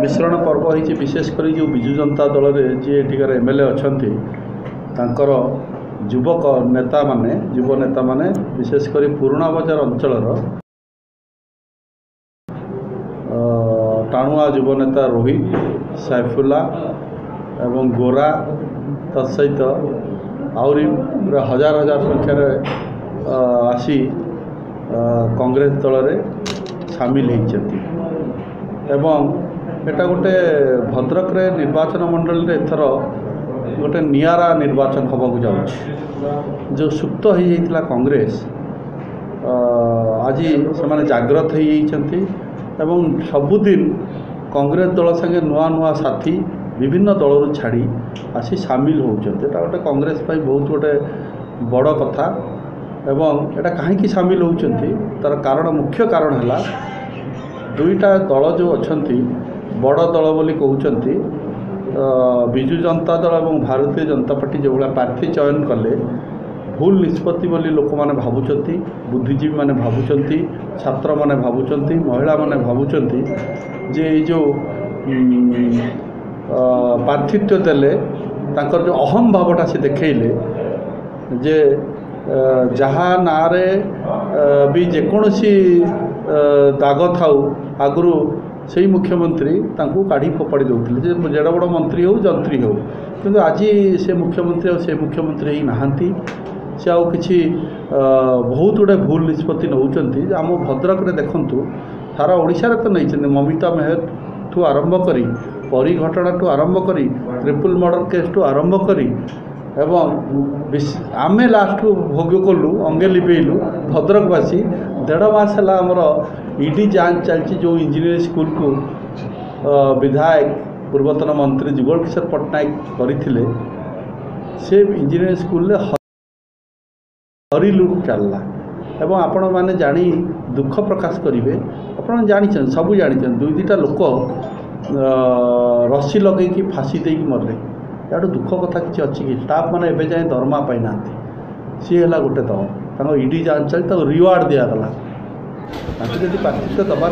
मिश्रण पर्व होती विशेषकर जो विजु जनता दल में जी एठिकार एमएलए अच्छा युवक नेता माने युव नेता माने विशेषकर पुराणा बजार अंचल टाणुआ युव नेता रोहित सैफुल्ला एवं गोरा तत्सहित आहरी पूरा हजार हजार संख्यार आसी कांग्रेस दल में सामिल होती एटा गोटे भद्रक रे निर्वाचन मंडल रे एथर गोटे नियारा निर्वाचन होबाकू जाउछि जो सुप्त हो जाइतिला कांग्रेस आज से जाग्रत हो जाइछन्ति एवं सबुदिन कांग्रेस दल संगे नुआ नुआ साथी विभिन्न दल छाड़ी आसी सामिल होउछन्ति एटा गोटे कांग्रेस पाई बहुत गोटे बड़ कथा एवं एटा काहेकि सामिल होउछन्ति तार कारण मुख्य कारण हला दुईटा दल जो अच्छी बड़ दल बोली कहते विजु जनता दल और भारतीय जनता पार्टी जो भाया प्रार्थी चयन कले भूल निष्पत्ति बोली लोक मैंने भावुंट बुद्धिजीवी मैंने भावुंट छात्र मैंने भावुंट महिला मैंने भावुंट जे जो प्रार्थित्व देले तांकर जो अहम भावटा से देखले जे जहाँ नारे भी जेकोसी दाग थाउ आगु से मुख्यमंत्री तांको काढ़ी फोपाड़ी दौले जेड़ बड़ मंत्री हो जंत्री हो कि आज से मुख्यमंत्री ही नहांती से आउ कि बहुत गुड़े भूल निष्पत्ति नौकरी आम भद्रक रे देखंतु सारा ओडिशा रे तो नहीं ममिता मेहर ठू आरंभ करी परी घटना ठू आरंभ करी ट्रिपल मर्डर केस ठू आरंभ करी एवं आमे लास्ट भोग कलु अंगे लिपेलु भद्रकवासी 1.5 मास है आमर ईडी जांच चलती जो इंजीनियरिंग स्कूल को विधायक पूर्वतन मंत्री जुगल किशोर पट्टनायक करते से इंजीनियरिंग स्कूल हरी लुट चलला एवं आपण मैंने जानी दुख प्रकाश करेंगे आप जानी सबू जानी दुई दुईटा लोक रस्सी लगे फाँसी दे मरले यार दुख कथा किसी अच्छी कि स्टाफ मैंने एवं जाए दरमा पाई ना सी है गोटे दल ईडी जांच चलती रिवार्ड दिगला जब प्रार्थित्व दबार